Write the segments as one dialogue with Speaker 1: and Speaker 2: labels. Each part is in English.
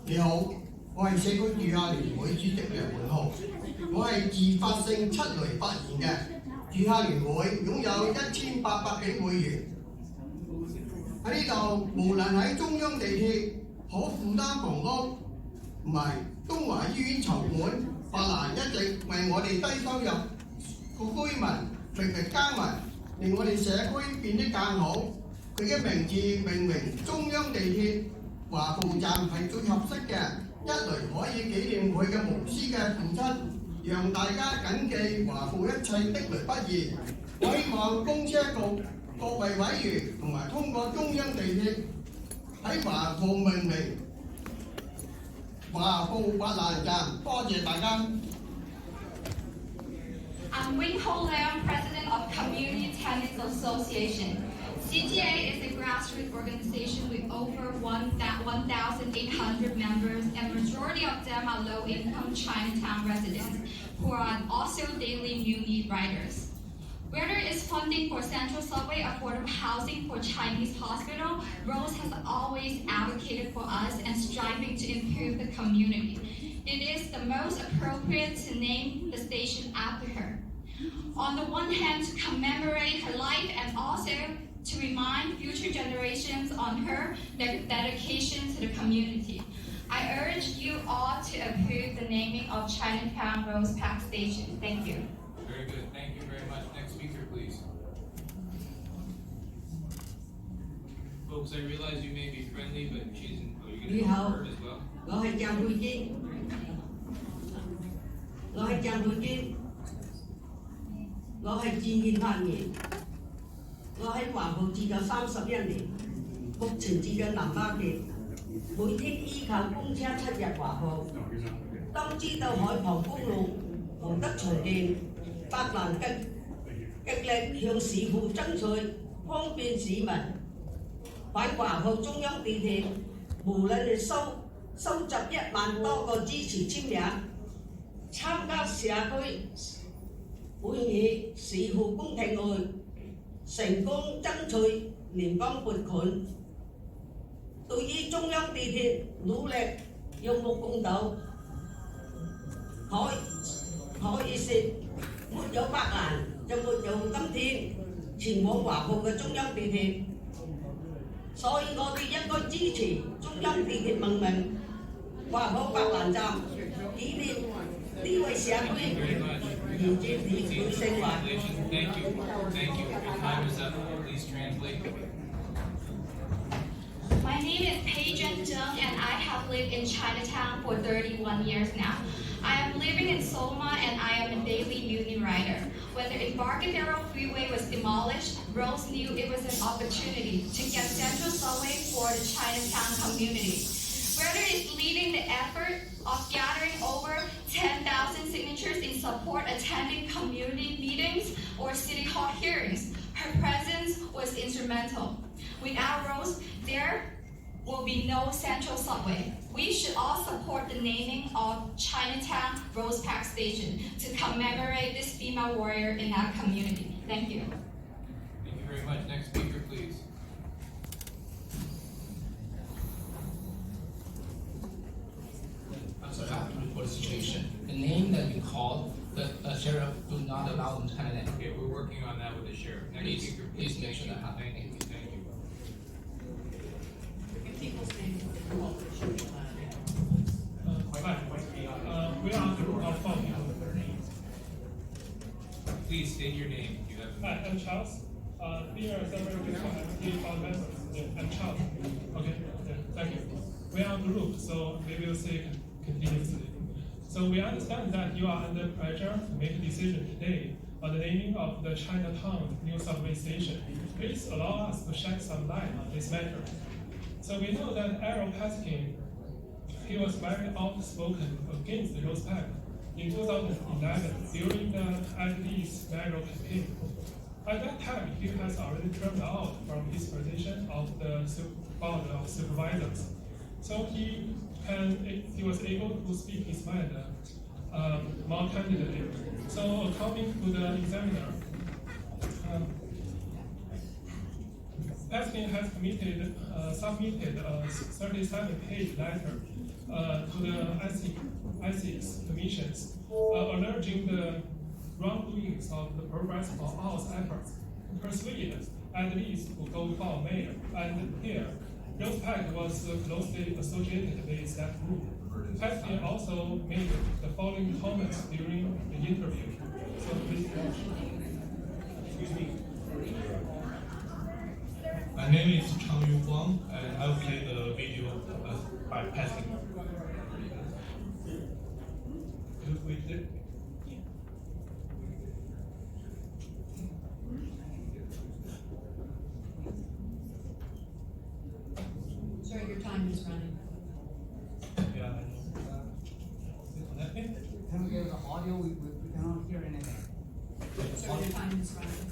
Speaker 1: 你好，我係社區住客聯會主席梁滿浩，我係自發性出嚟發言嘅。住客聯會擁有1800幾會員，喺呢度無論喺中央地鐵、可負擔房屋同埋東華醫院籌款，法蘭一直為我哋低收入個居民歷歷耕耘，令我哋社區變得更好。佢嘅名字命名中央地鐵華埠站係最合適嘅，一來可以紀念佢嘅無私嘅付出，讓大家謹記華埠一切的來不易。我希望公車局各位委員同埋通過中央地鐵喺華埠命名華埠法蘭站，多謝大家。
Speaker 2: I'm Wing-Ho Leong, President of Community Tenants Association. CTA is a grassroots organization with over 1,800 members, and majority of them are low-income Chinatown residents who are also daily Muni riders. Whether it's funding for Central Subway, affordable housing for Chinese hospital, Rose has always advocated for us and striving to improve the community. It is the most appropriate to name the station after her. On the one hand, to commemorate her life and also to remind future generations on her dedication to the community. I urge you all to approve the naming of Chinatown Rose Park Station. Thank you.
Speaker 3: Very good. Thank you very much. Next speaker, please. Folks, I realize you may be friendly, but she's in, are you going to be heard as well?
Speaker 4: 我係鄭佩堅，我係戰憲發言。我喺華埠住咗31年，目前住緊南丫記，每天依靠公車7日華埠。當知道海傍公路無得重建，百難極力向市府爭取方便市民。喺華埠中央地鐵，無論係收集1萬多個支持簽名，參加社區會議，市府公聽會，成功爭取聯邦撥款。對於中央地鐵努力有目共睹，可以說沒有百難就沒有今天前往華埠嘅中央地鐵。所以我哋應該支持中央地鐵命名華埠白蘭站，紀念呢位社區連接地區生活。
Speaker 3: Thank you. Your time is up. Please translate.
Speaker 2: My name is Pei-Jen Zheng, and I have lived in Chinatown for 31 years now. I am living in Soma, and I am a daily Muni rider. When the Embarcadero Freeway was demolished, Rose knew it was an opportunity to get Central Subway for the Chinatown community. Whether it's leading the effort of gathering over 10,000 signatures in support attending community meetings or city hall hearings, her presence was instrumental. Without Rose, there will be no Central Subway. We should all support the naming of Chinatown Rose Park Station to commemorate this female warrior in our community. Thank you.
Speaker 3: Thank you very much. Next speaker, please.
Speaker 5: I'm sorry, I have to report the situation. The name that you called, the sheriff do not allow them to kind of.
Speaker 3: Okay, we're working on that with the sheriff. Next speaker,
Speaker 5: Please make sure that happens.
Speaker 3: Thank you. Thank you.
Speaker 6: We are the group of founding.
Speaker 3: Please state your name. You have.
Speaker 6: Hi, I'm Charles. Here are several people members. Yeah, I'm Charles. Okay, yeah, thank you. We are a group, so we will say continuously. So we understand that you are under pressure to make a decision today on the naming of the Chinatown new subway station. Please allow us to shed some light on this matter. So we know that Errol Paskin, he was very outspoken against the Rose Park in 2011 during the ID's mayoral campaign. At that time, he has already turned out from his position of the board of supervisors. So he was able to speak his mind more candidly. So according to the examiner, Paskin has submitted a 37-page letter to the ethics commissions, alleging the wrongdoings of the progress for our efforts, persuaded at least to go to our mayor. And here, Rosepack was closely associated with that group. Pesky also made the following comments during the interview. So please watch.
Speaker 7: Excuse me. My name is Chang Yu Huang, and I will play the video by Pesky.
Speaker 8: Sorry, your time is running.
Speaker 7: Yeah, I know.
Speaker 9: Can we get the audio? We cannot hear anything.
Speaker 8: Sorry, your time is running.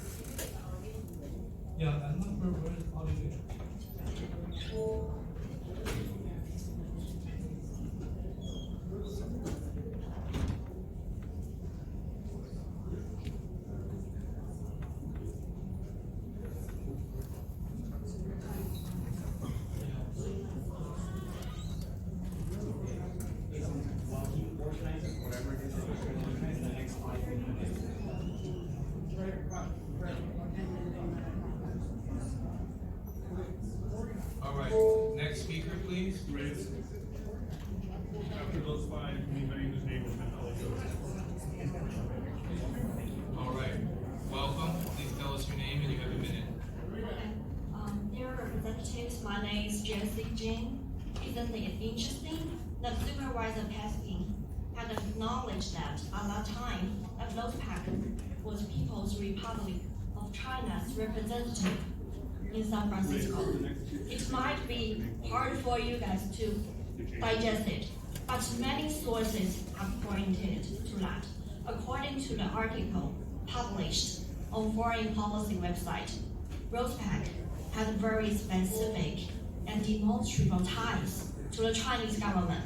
Speaker 7: Yeah, I'm not sure where the audio is.
Speaker 3: All right, next speaker, please.
Speaker 6: After those five, anybody whose name has been called.
Speaker 3: All right, welcome. Please tell us your name and you have a minute.
Speaker 10: Dear representatives, my name is Jessie Jin. Isn't it interesting that Supervisor Pesky had acknowledged that at that time, that Rosepack was People's Republic of China's representative in San Francisco. It might be hard for you guys to digest it, but many sources have pointed to that. According to the article published on Foreign Policy website, Rosepack had very specific and demonstrable ties to the Chinese government.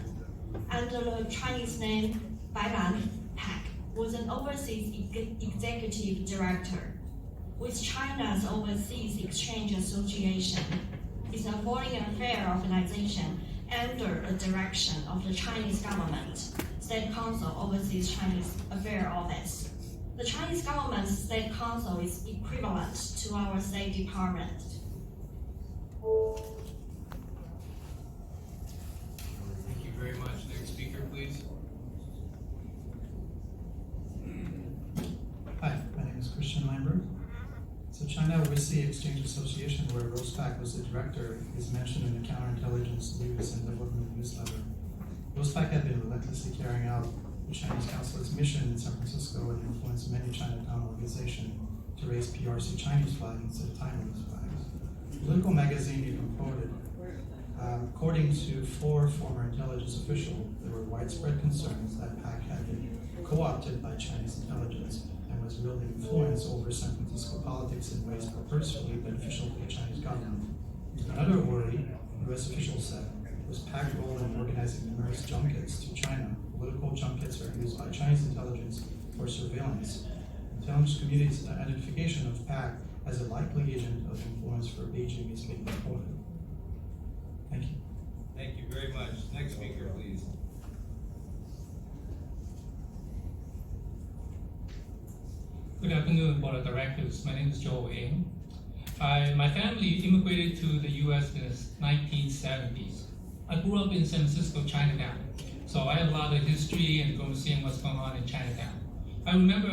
Speaker 10: And the Chinese name Bailan Pack was an overseas executive director with China's Overseas Exchange Association. It's a foreign affair organization under the direction of the Chinese government, State Council Overseas Chinese Affairs Office. The Chinese government's State Council is equivalent to our State Department.
Speaker 3: Thank you very much. Next speaker, please.
Speaker 11: Hi, my name is Christian Lambert. So China Overseas Exchange Association, where Rosepack was the director, is mentioned in the counterintelligence news and development newsletter. Rosepack had been relentlessly carrying out the Chinese consulate's mission in San Francisco and influenced many Chinatown organizations to raise PRC Chinese flag instead of Taiwanese flags. Political magazine even quoted, according to 4 former intelligence officials, there were widespread concerns that PAC had been co-opted by Chinese intelligence and was wielding influence over San Francisco politics in ways purposefully beneficial to the Chinese government. Another worry, U.S. officials said, was PAC's role in organizing numerous junkets to China. Political junkets are used by Chinese intelligence for surveillance. Intelligence community's identification of PAC as a likely agent of influence for Beijing is being reported. Thank you.
Speaker 3: Thank you very much. Next speaker, please.
Speaker 5: Good afternoon, Board of Directors. My name is Joe Ng. My family immigrated to the U.S. in the 1970s. I grew up in San Francisco, Chinatown, so I have a lot of history and going to see what's going on in Chinatown. I remember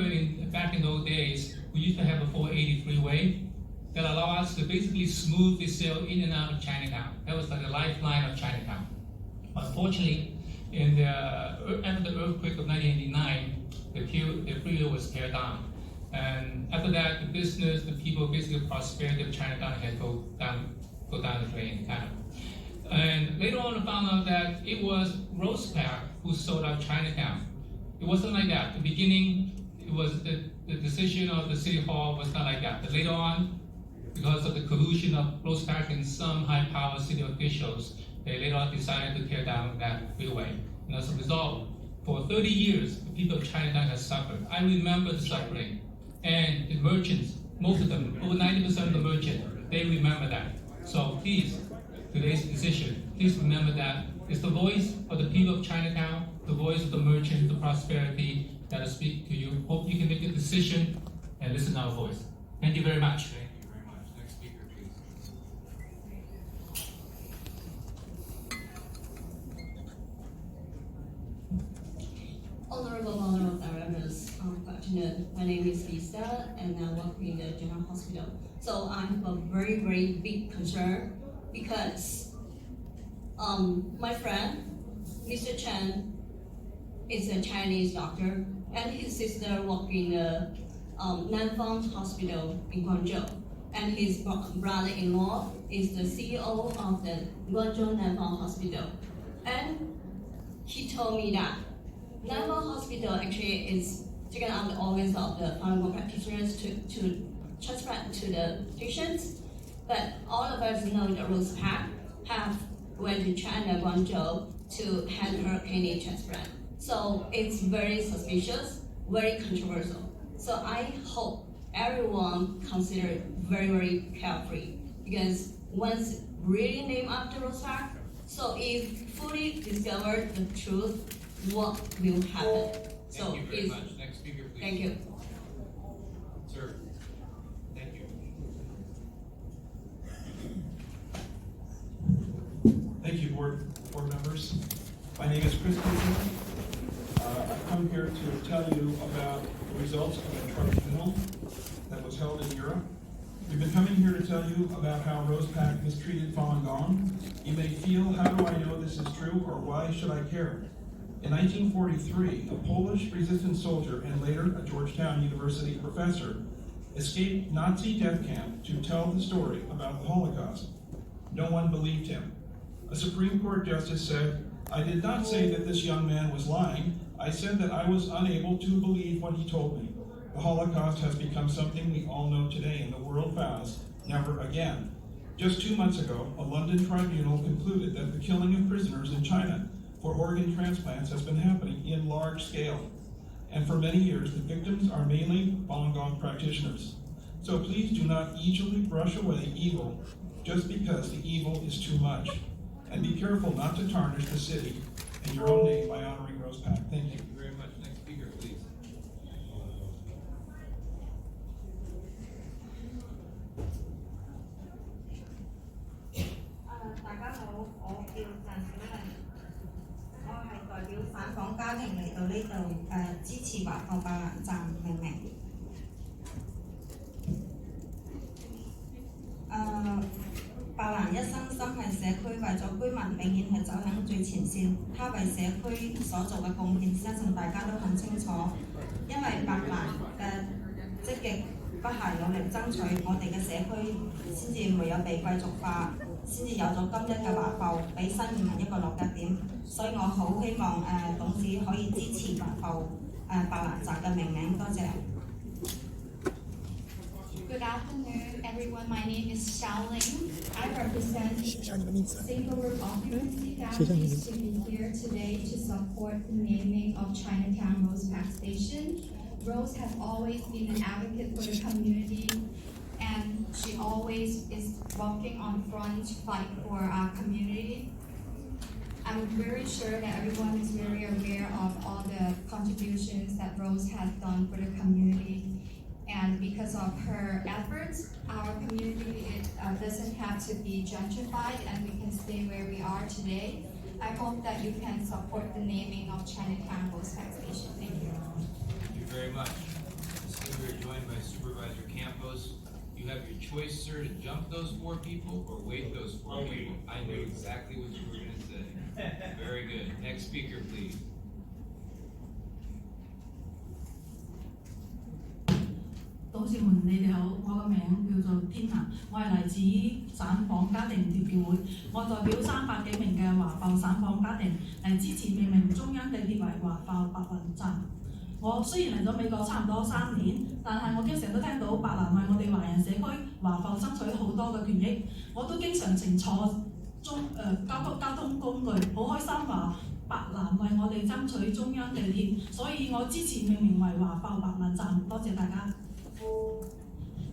Speaker 5: back in those days, we used to have a 480 freeway that allowed us to basically smoothly sail in and out of Chinatown. That was like the lifeline of Chinatown. Unfortunately, after the earthquake of 1989, the freeway was teared down. And after that, the business, the people, basically prosperity of Chinatown had go down the drain, kind of. And later on, I found out that it was Rosepack who sold out Chinatown. It wasn't like that. At the beginning, it was the decision of the city hall was not like that. But later on, because of the collusion of Rosepack and some high-powered city officials, they later on decided to tear down that freeway. And as a result, for 30 years, the people of Chinatown have suffered. I remember the suffering. And the merchants, most of them, over 90% of the merchants, they remember that. So please, today's decision, please remember that It's the voice of the people of Chinatown, the voice of the merchants, the prosperity that I speak to you. Hope you can make a decision and listen to our voice. Thank you very much.
Speaker 3: Thank you very much. Next speaker, please.
Speaker 12: Honorable Board of Directors, good afternoon. My name is Lisa and I work in the General Hospital. So I have a very, very big concern because my friend, Mr. Chen, is a Chinese doctor and his sister works in the Nanfang Hospital in Guangzhou. And his brother-in-law is the CEO of the Guangzhou Nanfang Hospital. And he told me that Nanfang Hospital actually is taking out the organs of the Falun practitioners to transplant to the patients. But all of us know that Rose Park have went to China, Guangzhou, to have her kidney transplant. So it's very suspicious, very controversial. So I hope everyone consider it very, very carefully because once really named after Rose Park, so if fully discovered the truth, what will happen?
Speaker 3: Thank you very much. Next speaker, please.
Speaker 12: Thank you.
Speaker 3: Sir. Thank you.
Speaker 13: Thank you, board members. My name is Chris Kinsey. I've come here to tell you about the results of a tribunal that was held in Europe. We've been coming here to tell you about how Rose Pak mistreated Falun Gong. You may feel, how do I know this is true, or why should I care? In 1943, a Polish resistance soldier and later a Georgetown University professor escaped Nazi death camp to tell the story about the Holocaust. No one believed him. A Supreme Court justice said, "I did not say that this young man was lying. I said that I was unable to believe what he told me." The Holocaust has become something we all know today, and the world vows never again. Just 2 months ago, a London tribunal concluded that the killing of prisoners in China for organ transplants has been happening in large scale. And for many years, the victims are mainly Falun Gong practitioners. So please do not easily brush away evil just because the evil is too much. And be careful not to tarnish the city and your own name by honoring Rose Pak. Thank you.
Speaker 3: Thank you very much. Next speaker, please.
Speaker 14: 大家好，我叫鄭小玲，我係代表反訪家庭嚟到呢度支持華埠白蘭站命名。白蘭一生心繫社區，為咗居民永遠係走喺最前線。他為社區所做嘅貢獻，相信大家都很清楚。因為白蘭嘅積極不懈努力爭取，我哋嘅社區先至沒有被貴族化。先至有咗今日嘅華埠，俾新移民一個落腳點。所以我好希望董事可以支持華埠白蘭站嘅命名。多謝。
Speaker 2: Good afternoon, everyone. My name is Xiaoling. I represent Single Occupancy Families to be here today to support the naming of Chinatown Rose Pak Station. Rose has always been an advocate for the community, and she always is walking on front to fight for our community. I'm very sure that everyone is very aware of all the contributions that Rose has done for the community. And because of her efforts, our community doesn't have to be gentrified and we can stay where we are today. I hope that you can support the naming of Chinatown Rose Pak Station. Thank you.
Speaker 3: Thank you very much. We are joined by Supervisor Campos. You have your choice, sir, to jump those 4 people or wait those 4 people. I knew exactly what you were going to say. Very good. Next speaker, please.
Speaker 15: 董事們，你哋好，我個名叫做天娜，我係嚟自省訪家庭協調會，我代表300幾名嘅華埠省訪家庭嚟支持命名中央地鐵為華埠白蘭站。我雖然嚟咗美國差唔多3年，但係我經常都聽到白蘭為我哋華人社區華埠爭取好多嘅權益，我都經常乘坐交通工具，好開心話白蘭為我哋爭取中央地鐵，所以我支持命名為華埠白蘭站。多謝大家。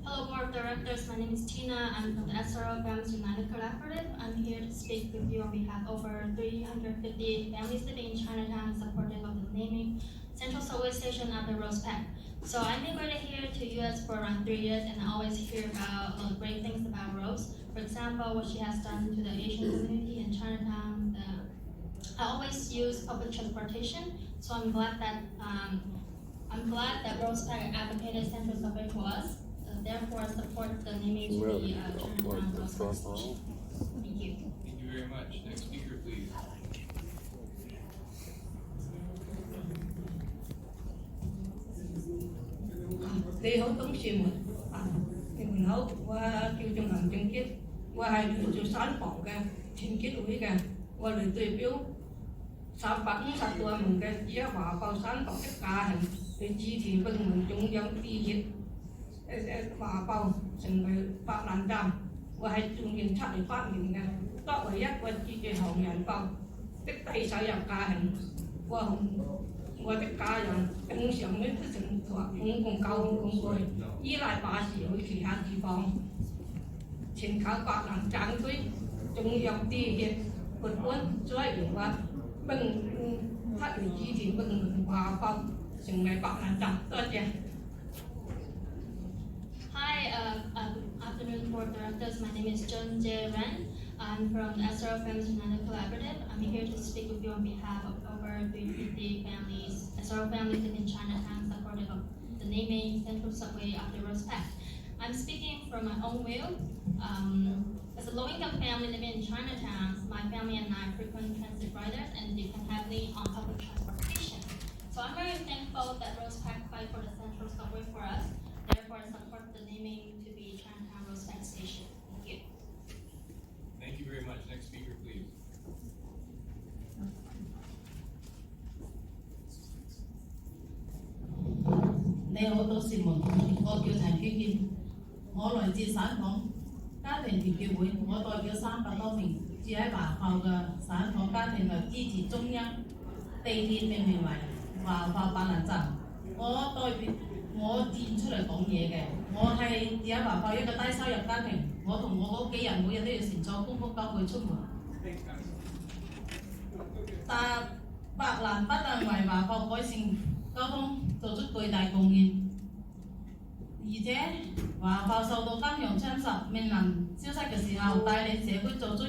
Speaker 12: Hello, Board of Directors. My name is Tina. I'm from the SRO Families United Collaborative.
Speaker 10: I'm here to speak with you on behalf of over 350 families living in Chinatown supportive of the naming Central Subway Station after Rose Pack. So I immigrated here to US for around 3 years and I always hear about great things about Rose. For example, what she has done to the Asian community in Chinatown. I always use public transportation, so I'm glad that Rose Pack advocated Central Subway for us. Therefore, I support the naming to the Chinatown Rose Pack Station. Thank you.
Speaker 3: Thank you very much. Next speaker, please.
Speaker 4: 你好，董事們，你們好，我叫做林正傑，我係嚟做散房嘅團結會嘅，我嚟代表350多名嘅以華埠散房嘅家庭嚟支持並民中央地鐵華埠成為白蘭站。我係從07年發明嘅，作為一個支持行人埠的第收入家庭，我的家人經常呢都乘坐公共交通工具，依賴巴士去其他地方。全靠白蘭站區中央地鐵撥款，所以我並特別支持並華埠成為白蘭站。多謝。
Speaker 10: Hi, afternoon board directors. My name is Jun Jae Ren. I'm from the SRO Families United Collaborative. I'm here to speak with you on behalf of over 350 families, SRO families living in Chinatown, supportive of the naming Central Subway after Rose Pack. I'm speaking from my own will. As a low-income family living in Chinatown, my family and I frequent transit riders and depend heavily on public transportation. So I'm very thankful that Rose Pack fight for the Central Subway for us. Therefore, I support the naming to be Chinatown Rose Pack Station. Thank you.
Speaker 3: Thank you very much. Next speaker, please.
Speaker 15: 你好，董事們，我叫陳娟娟，我來自省房家庭團結會，我代表300多名住喺華埠嘅省房家庭嚟支持中央地鐵命名為華埠白蘭站。我站出嚟講嘢嘅，我係住喺華埠一個低收入家庭，我同我屋企人每日都要乘坐公共交通出門。但白蘭不但為華埠改善交通做出巨大貢獻，而且華埠受到金融侵襲、面臨消失嘅時候，帶領社區做出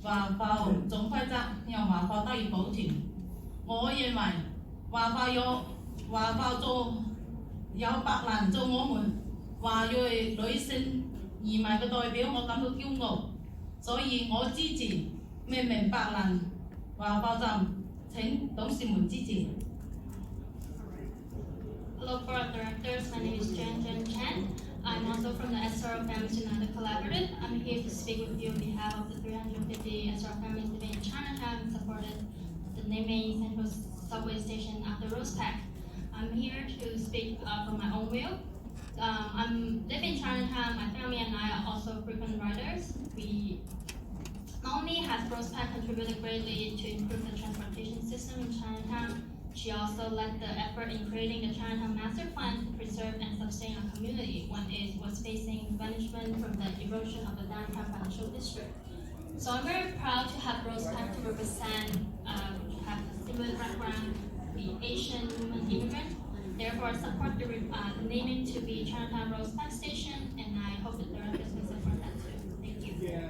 Speaker 15: 華埠總規則，讓華埠得以保存。我認為華埠有白蘭做我們華裔女性移民嘅代表，我感到驕傲，所以我支持命名白蘭華埠站。請董事們支持。
Speaker 10: Hello, board of directors. My name is Jen Chen. I'm also from the SRO Families United Collaborative. I'm here to speak with you on behalf of the 350 SRO families living in Chinatown, supported the naming Central Subway Station after Rose Pack. I'm here to speak from my own will. I'm living in Chinatown. My family and I are also frequent riders. We not only has Rose Pack contributed greatly to improve the transportation system in Chinatown, she also led the effort in creating the Chinatown Master Plan to preserve and sustain our community when it was facing banishment from the erosion of the downtown financial district. So I'm very proud to have Rose Pack to represent, have a similar background, the Asian woman immigrant. Therefore, I support the naming to be Chinatown Rose Pack Station, and I hope that the directors will support that too. Thank you.
Speaker 8: Thank you.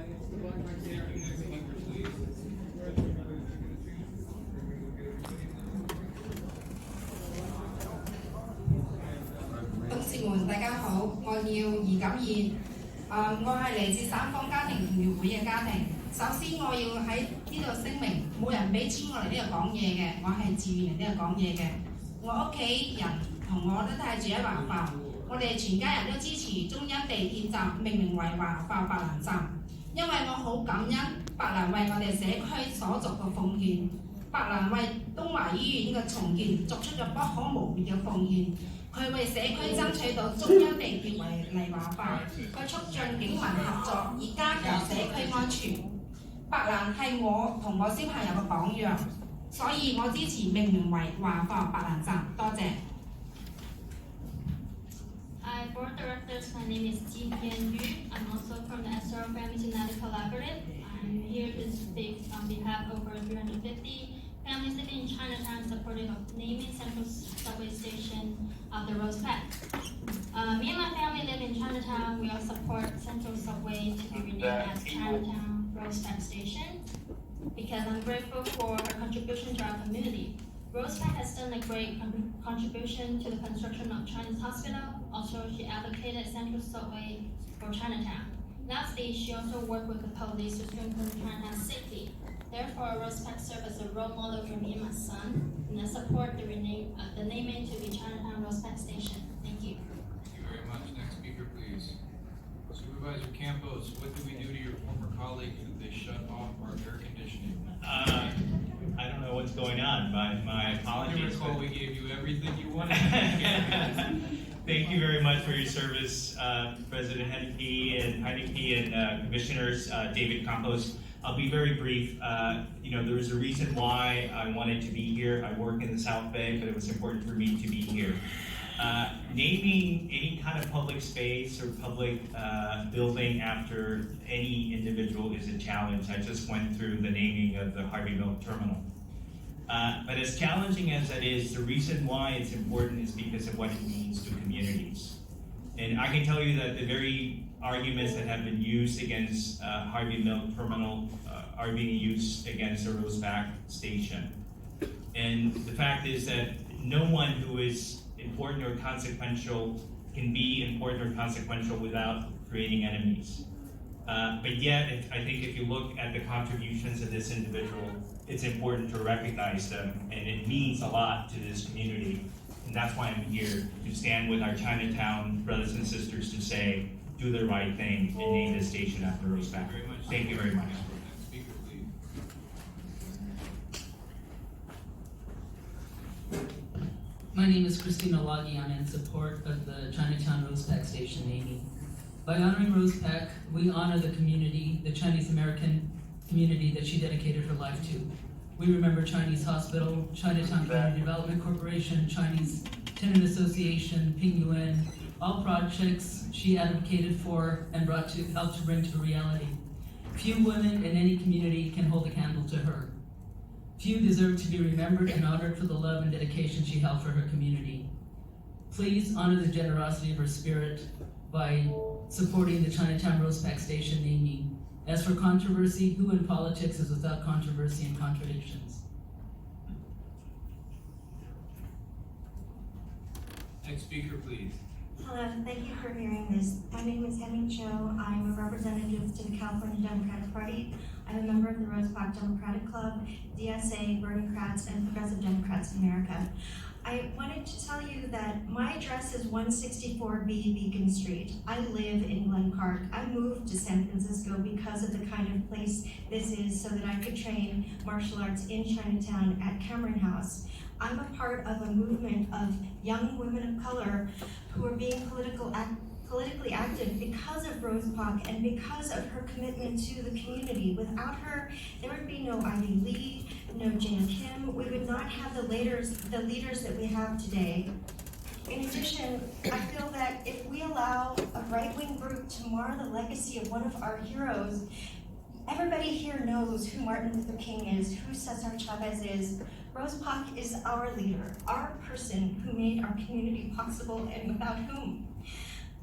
Speaker 8: 董事們，大家好，我叫余錦燕，我係嚟自省房家庭同業會嘅家庭。首先，我要喺呢度聲明，冇人俾錢我嚟呢度講嘢嘅，我係自願嚟呢度講嘢嘅。我屋企人同我都係住喺華埠，我哋全家人都支持中央地鐵站命名為華埠白蘭站，因為我好感恩白蘭為我哋社區所作嘅奉獻。白蘭為東華醫院嘅重建作出咗不可磨滅嘅奉獻。佢為社區爭取到中央地鐵嚟華埠，佢促進警民合作，以加強社區安全。白蘭係我同我小朋友嘅榜樣，所以我支持命名為華埠白蘭站。多謝。
Speaker 10: Hi, board directors. My name is Jin Yan Yu. I'm also from the SRO Families United Collaborative.
Speaker 16: to speak on behalf of over 350 families living in Chinatown supporting of naming Central Subway Station of the Rose Pack. Me and my family live in Chinatown. We all support Central Subway to be renamed as Chinatown Rose Pack Station because I'm grateful for her contribution to our community. Rose Pack has done a great contribution to the construction of Chinese Hospital. Also, she advocated Central Subway for Chinatown. Lastly, she also worked with the police to strengthen Chinatown's safety. Therefore, Rose Pack serves as a role model for me and my son, and I support the naming to be Chinatown Rose Pack Station. Thank you.
Speaker 3: Thank you very much. Next speaker, please. Supervisor Campos, what did we do to your former colleague who they shut off our air conditioning?
Speaker 17: I don't know what's going on. My apologies.
Speaker 3: I recall we gave you everything you wanted.
Speaker 17: Thank you very much for your service, President Heineke and Commissioners David Campos. I'll be very brief. There was a reason why I wanted to be here. I work in the South Bay, but it was important for me to be here. Naming any kind of public space or public building after any individual is a challenge. I just went through the naming of the Harvey Milk Terminal. But as challenging as that is, the reason why it's important is because of what it means to communities. And I can tell you that the very arguments that have been used against Harvey Milk Terminal are being used against the Rose Pack Station. And the fact is that no one who is important or consequential can be important or consequential without creating enemies. But yet, I think if you look at the contributions of this individual, it's important to recognize them, and it means a lot to this community. And that's why I'm here, to stand with our Chinatown brothers and sisters to say, do the right thing and name this station after Rose Pack. Thank you very much.
Speaker 3: Speaker, please.
Speaker 18: My name is Christina Lagi. I'm in support of the Chinatown Rose Pack Station naming. By honoring Rose Pack, we honor the community, the Chinese American community that she dedicated her life to. We remember Chinese Hospital, Chinatown Community Development Corporation, Chinese Tenant Association, Ping Yuan, all projects she advocated for and helped to bring to reality. Few women in any community can hold a candle to her. Few deserve to be remembered and honored for the love and dedication she held for her community. Please honor the generosity of her spirit by supporting the Chinatown Rose Pack Station naming. As for controversy, who in politics is without controversy and contradictions?
Speaker 3: Next speaker, please.
Speaker 19: Hello, thank you for hearing this. My name is Hemi Cho. I'm a representative to the California Democratic Party. I'm a member of the Rose Pack Democratic Club, DSA, Bernie-Crats, and Progressive Democrats of America. I wanted to tell you that my address is 164B Beacon Street. I live in Glen Park. I moved to San Francisco because of the kind of place this is so that I could train martial arts in Chinatown at Cameron House. I'm a part of a movement of young women of color who are being politically active because of Rose Pack and because of her commitment to the community. Without her, there would be no Ivy Lee, no Jan Kim. We would not have the leaders that we have today. In addition, I feel that if we allow a right-wing group to mar the legacy of one of our heroes, everybody here knows who Martin Luther King is, who Cesar Chavez is. Rose Pack is our leader, our person who made our community possible and without whom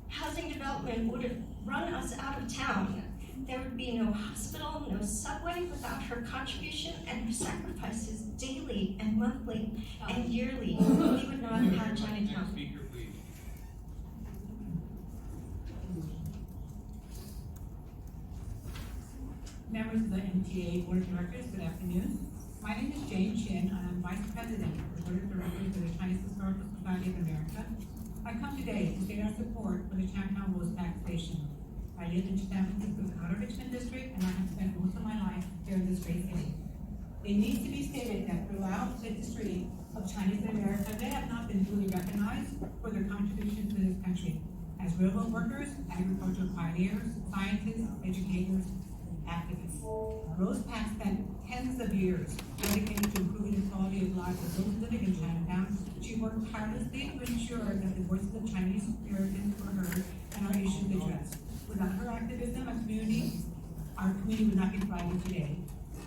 Speaker 19: housing development would have run us out of town. There would be no hospital, no subway without her contribution and her sacrifices daily and monthly and yearly. We would not have had Chinatown.
Speaker 3: Speaker, please.
Speaker 20: Members of the MTA Board of Directors, good afternoon. My name is Jane Chin, and I'm Vice President of the Board of Directors of the Chinese Historical Society of America. I come today to state our support for the Chinatown Rose Pack Station. I live in San Francisco's Outer Richmond District, and I have spent most of my life here in this great city. It needs to be stated that throughout the history of Chinese America, they have not been duly recognized for their contribution to this country as railroad workers, agricultural pioneers, scientists, educators, activists. Rose Pack spent tens of years dedicated to improving the quality of life of those living in Chinatown. She worked tirelessly to ensure that the voices of Chinese Americans were heard and our issues addressed. Without her activism and community, our community would not be thriving today.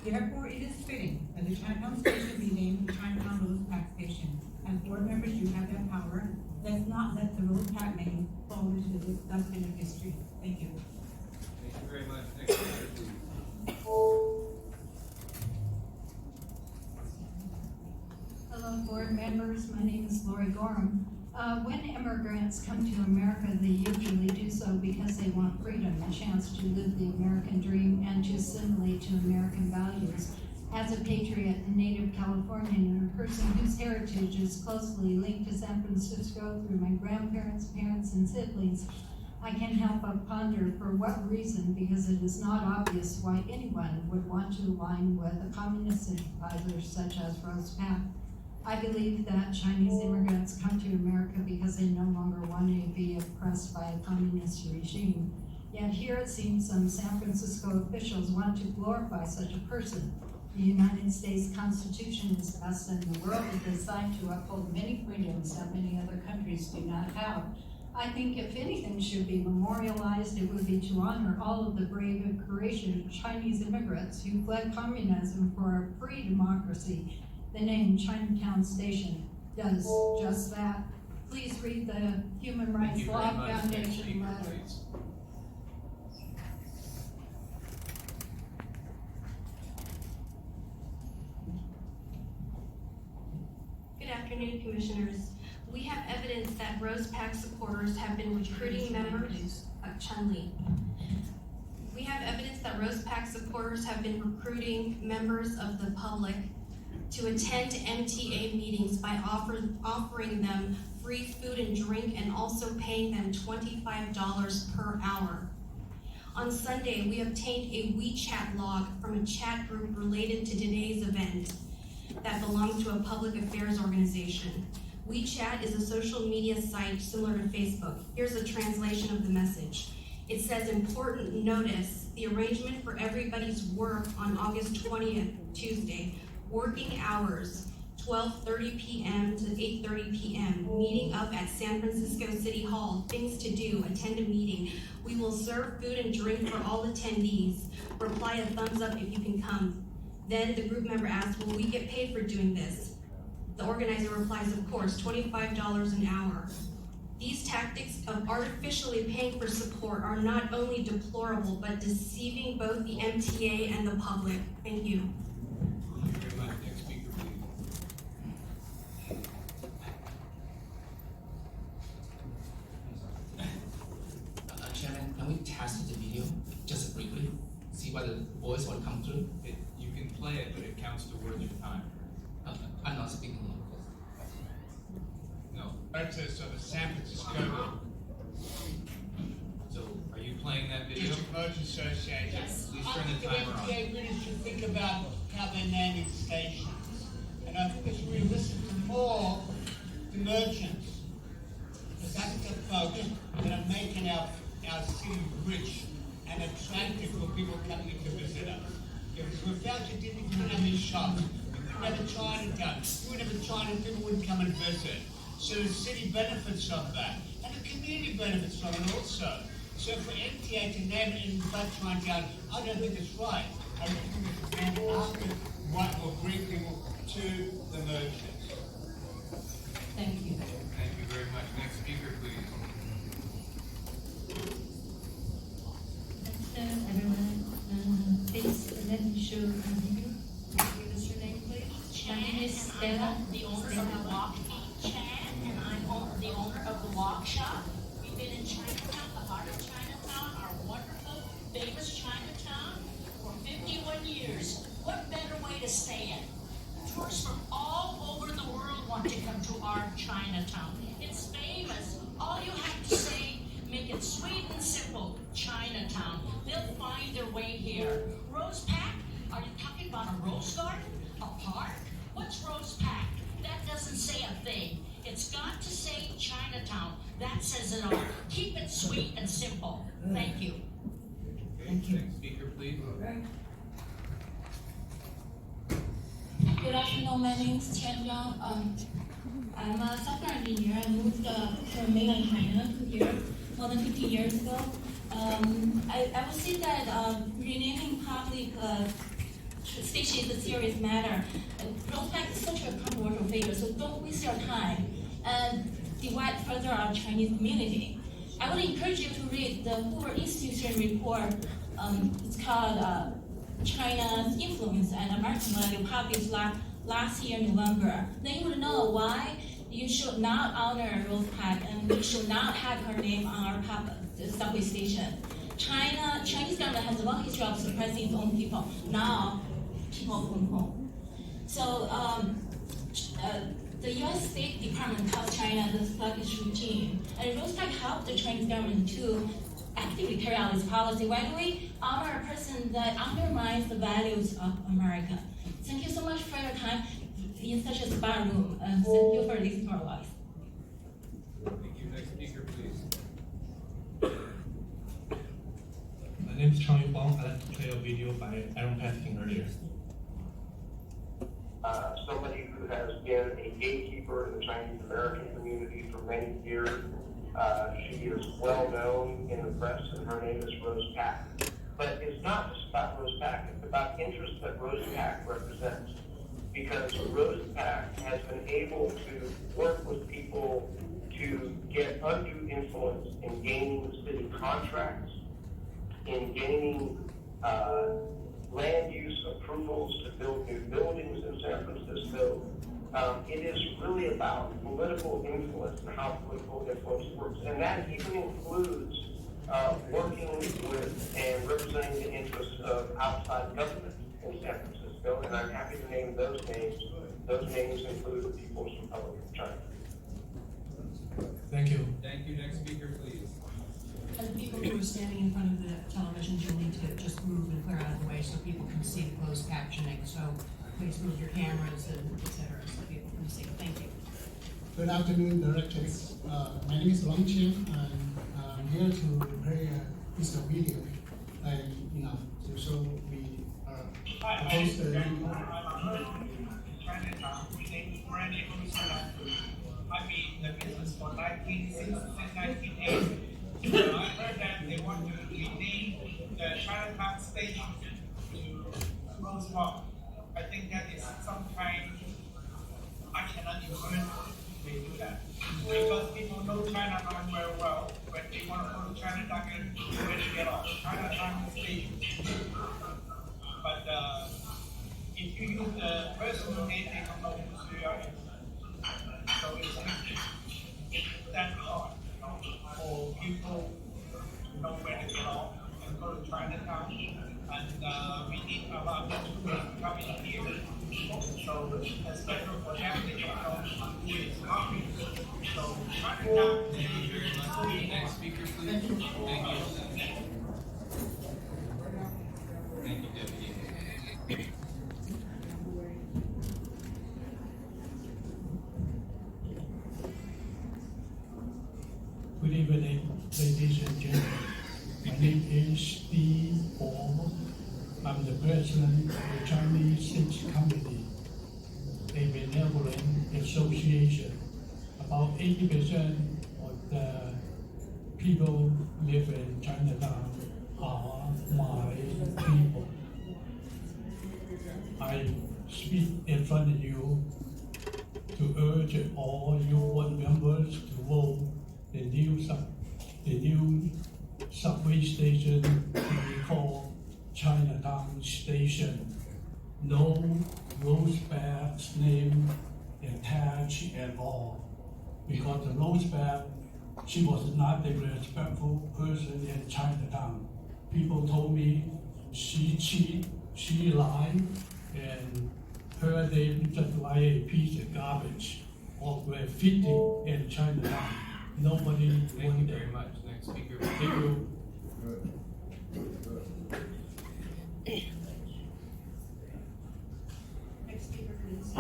Speaker 20: Therefore, it is fitting that the Chinatown station be named the Chinatown Rose Pack Station. As board members, you have that power. Let's not let the Rose Pack name fall into the dustbin of history. Thank you.
Speaker 3: Thank you very much. Next speaker, please.
Speaker 15: Hello, board members. My name is Lori Gorham. When immigrants come to America, they usually do so because they want freedom, a chance to live the American dream, and to assimilate to American values. As a patriot and native Californian and a person whose heritage is closely linked to San Francisco through my grandparents, parents, and siblings, I can't help but ponder for what reason, because it is not obvious why anyone would want to align with a communist sympathizer such as Rose Pack. I believe that Chinese immigrants come to America because they no longer want to be oppressed by a communist regime. Yet here it seems some San Francisco officials want to glorify such a person. The United States Constitution is best in the world. It is designed to uphold many freedoms that many other countries do not have. I think if anything should be memorialized, it would be to honor all of the brave and courageous Chinese immigrants who fled communism for a free democracy. The name Chinatown Station does just that. Please read the Human Rights Law Foundation letter.
Speaker 10: Good afternoon, Commissioners. We have evidence that Rose Pack supporters have been recruiting members of Chun-Li. We have evidence that Rose Pack supporters have been recruiting members of the public to attend MTA meetings by offering them free food and drink and also paying them $25 per hour. On Sunday, we obtained a WeChat log from a chat group related to today's event that belongs to a public affairs organization. WeChat is a social media site similar to Facebook. Here's a translation of the message. It says, important notice, the arrangement for everybody's work on August 20th, Tuesday, working hours, 12:30 p.m. to 8:30 p.m. Meeting up at San Francisco City Hall. Things to do, attend a meeting. We will serve food and drink for all attendees. Reply a thumbs up if you can come. Then the group member asks, will we get paid for doing this? The organizer replies, of course, $25 an hour. These tactics of artificially paying for support are not only deplorable, but deceiving both the MTA and the public. Thank you.
Speaker 3: Very much. Next speaker, please.
Speaker 21: Chairman, can we test the video just briefly? See whether the voice will come through?
Speaker 3: You can play it, but it counts towards your time.
Speaker 21: I'm not speaking here.
Speaker 3: No. Access of the San Francisco. So, are you playing that video?
Speaker 22: District Merchant Association.
Speaker 3: Yes. Please turn the timer on.
Speaker 22: MTA really should think about how they're naming stations. And I think it's really listen to more the merchants. Because that's the focus that are making our city rich and attractive for people coming in to visit us. Because without you, you wouldn't have these shops. You wouldn't have a Chinatown. You wouldn't have a Chinatown, people wouldn't come and visit. So the city benefits from that. And the community benefits from it also. So for MTA to name it in Bud Chinatown, I don't think it's right. I think it's fantastic what will bring people to the merchants.
Speaker 15: Thank you.
Speaker 3: Thank you very much. Next speaker, please.
Speaker 23: Everyone, please let me show a video. Give us your name, please. My name is Stella.
Speaker 24: The owner of the Walk Chan, and I'm the owner of the Walk Shop. We've been in Chinatown, the heart of Chinatown, our wonderful, famous Chinatown, for 51 years. What better way to say it? Tourists from all over the world want to come to our Chinatown. It's famous. All you have to say, make it sweet and simple, Chinatown. They'll find their way here. Rose Pack? Are you talking about a rose garden? A park? What's Rose Pack? That doesn't say a thing. It's got to say Chinatown. That says it all. Keep it sweet and simple. Thank you.
Speaker 3: Thank you. Next speaker, please.
Speaker 23: Good afternoon, my name is Chen Zhang. I'm a software engineer. I moved from mainland China to here more than 50 years ago. I would say that renaming public station is a serious matter. Rose Park is such a controversial figure, so don't waste your time and divide further our Chinese community. I would encourage you to read the Hoover Institution report. It's called China's Influence and American Value, published last year November. Then you will know why you should not honor Rose Park and we should not have her name on our subway station. Chinese government has a long history of suppressing its own people. Now, people come home. So the U.S. State Department calls China the sluggish regime, and Rose Park helped the Chinese government to actively carry out this policy. Why do we honor a person that undermines the values of America? Thank you so much for your time in such a spa room. Thank you for listening to our voice.
Speaker 3: Thank you. Next speaker, please.
Speaker 1: My name is Chang Yubong. I'd like to play a video by Aaron Paxton earlier.
Speaker 6: Somebody who has been a gatekeeper in the Chinese American community for many years. She is well known in the press, and her name is Rose Pak. But it's not just about Rose Pak, it's about interests that Rose Pak represents. Because Rose Pak has been able to work with people to get undue influence in gaining city contracts, in gaining land use approvals to build new buildings in San Francisco. It is really about political influence and how political influence works. And that even includes working with and representing the interests of outside government in San Francisco. And I'm happy to name those names. Those names include the People's Republic of China.
Speaker 1: Thank you.
Speaker 3: Thank you. Next speaker, please.
Speaker 15: And people who are standing in front of the televisions, you'll need to just move and clear out of the way so people can see the closed captioning. So please move your cameras and et cetera so people can see. Thank you.
Speaker 7: Good afternoon, directors. My name is Long Chen, and I'm here to play this video. Enough to show we post the video.
Speaker 9: I've been in the business for 1980. I heard that they want to rename the Chinatown station to Rose Park. I think that is some kind, I cannot imagine they do that. Because people know Chinatown very well. When they want to go to Chinatown, where they get off Chinatown station. But if you use the personal name, they don't know who you are. So it's that hard for people to know where to get off and go to Chinatown. And we need a lot of tourists coming here. So especially for them, they don't know who is coming. So Chinatown.
Speaker 3: Thank you very much. Next speaker, please. Thank you. Thank you, Deputy.
Speaker 1: Good evening, ladies and gentlemen. My name is Steve Paul. I'm the president of the Chinese State Committee, a benevolent association. About 80% of the people live in Chinatown are my people. I speak in front of you to urge all you board members to vote the new subway station to be called Chinatown Station. No Roseback's name attached at all. Because the Roseback, she was not a respectful person in Chinatown. People told me she cheated, she lied, and her name just like a piece of garbage or graffiti in Chinatown. Nobody
Speaker 3: Thank you very much. Next speaker.
Speaker 1: Thank you.
Speaker 15: Next speaker, please.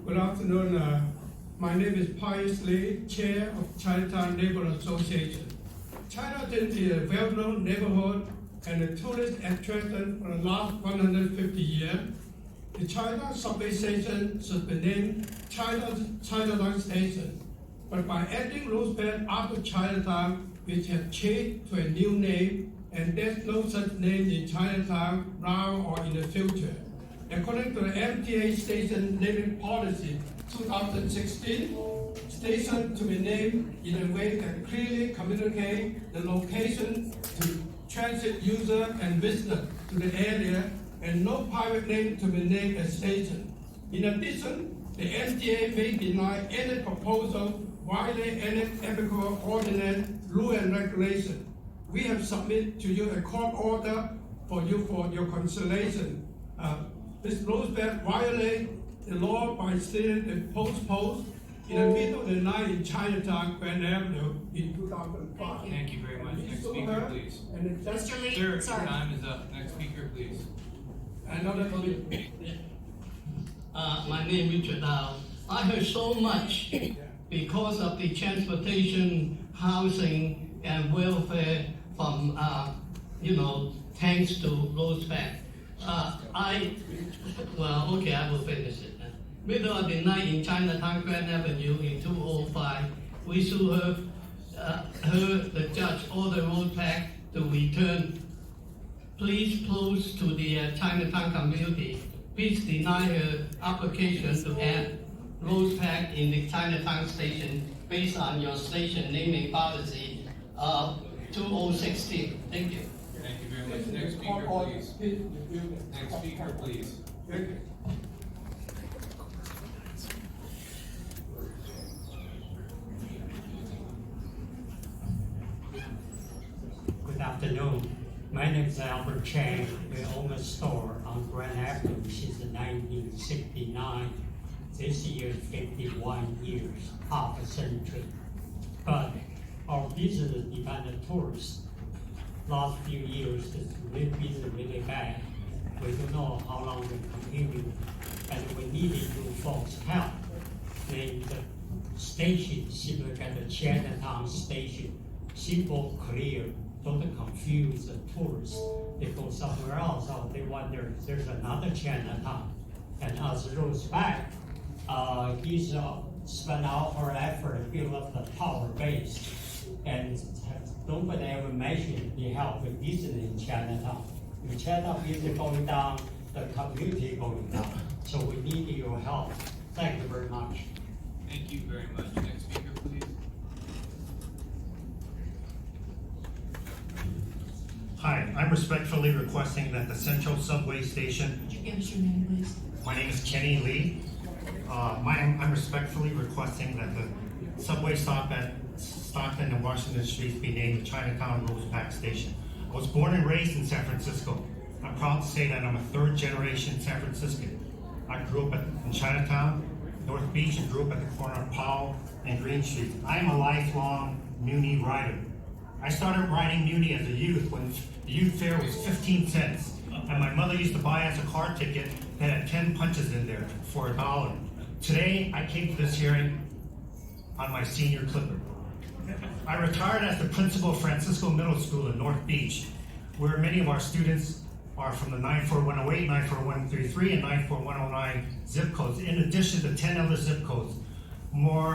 Speaker 25: Good afternoon. My name is Pius Lee, Chair of Chinatown Neighborhood Association. Chinatown is a well-known neighborhood and a tourist attraction for the last 150 years. the China subway station should be named Chinatown Station, but by adding Rosebud after Chinatown, which had changed to a new name, and there's no such name in Chinatown now or in the future. According to the MTA station naming policy 2016, station to be named in a way that clearly communicate the location to transit user and visitor to the area, and no private name to be named as station. In addition, the MTA may deny any proposal violate any applicable ordinance, rule and regulation. We have submitted to you a court order for your consideration. This Rosebud violate the law by stating a post in the middle of the night in Chinatown, Grand Avenue in 2005.
Speaker 3: Thank you very much. Next speaker, please.
Speaker 8: Mr. Lee,
Speaker 3: Sir,
Speaker 8: sorry.
Speaker 3: time is up. Next speaker, please.
Speaker 2: My name is Richard Lau. I heard so much because of the transportation, housing, and welfare from, thanks to Rosebud. I will finish it. Middle of the night in Chinatown, Grand Avenue in 2005, we should have heard the judge order Rosebud to return. Please close to the Chinatown community. Please deny her application to add Rosebud in the Chinatown station based on your station naming policy of 2016. Thank you.
Speaker 3: Thank you very much. Next speaker, please. Next speaker, please.
Speaker 5: Good afternoon. My name is Albert Chang. We own a store on Grand Avenue since 1969. This year, 51 years, half a century. But our business depends on tourists. Last few years, it's really bad. We don't know how long it will continue, and we needed you folks' help. The station, similar to the Chinatown station, simple, clear, don't confuse the tourists. They go somewhere else, or they wonder if there's another Chinatown. And as Rosebud, he's spent all her effort to build up the power base, and nobody ever mentioned the help with business in Chinatown. If Chinatown business going down, the community going down. So we need your help. Thank you very much.
Speaker 3: Thank you very much. Next speaker, please.
Speaker 11: Hi, I'm respectfully requesting that the Central Subway Station.
Speaker 15: Could you give us your name, please?
Speaker 11: My name is Kenny Lee. I'm respectfully requesting that the subway stop at Stockton and Washington Streets be named the Chinatown Rosebud Station. I was born and raised in San Francisco. I'm proud to say that I'm a third-generation San Franciscan. I grew up in Chinatown, North Beach, and grew up at the corner of Powell and Green Street. I am a lifelong Muni rider. I started riding Muni as a youth when the youth fare was 15 cents, and my mother used to buy us a car ticket that had 10 punches in there for $1. Today, I came to this hearing on my senior clipper. I retired as the principal of Francisco Middle School in North Beach, where many of our students are from the 94108, 94133, and 94109 zip codes, in addition to 10 other zip codes. More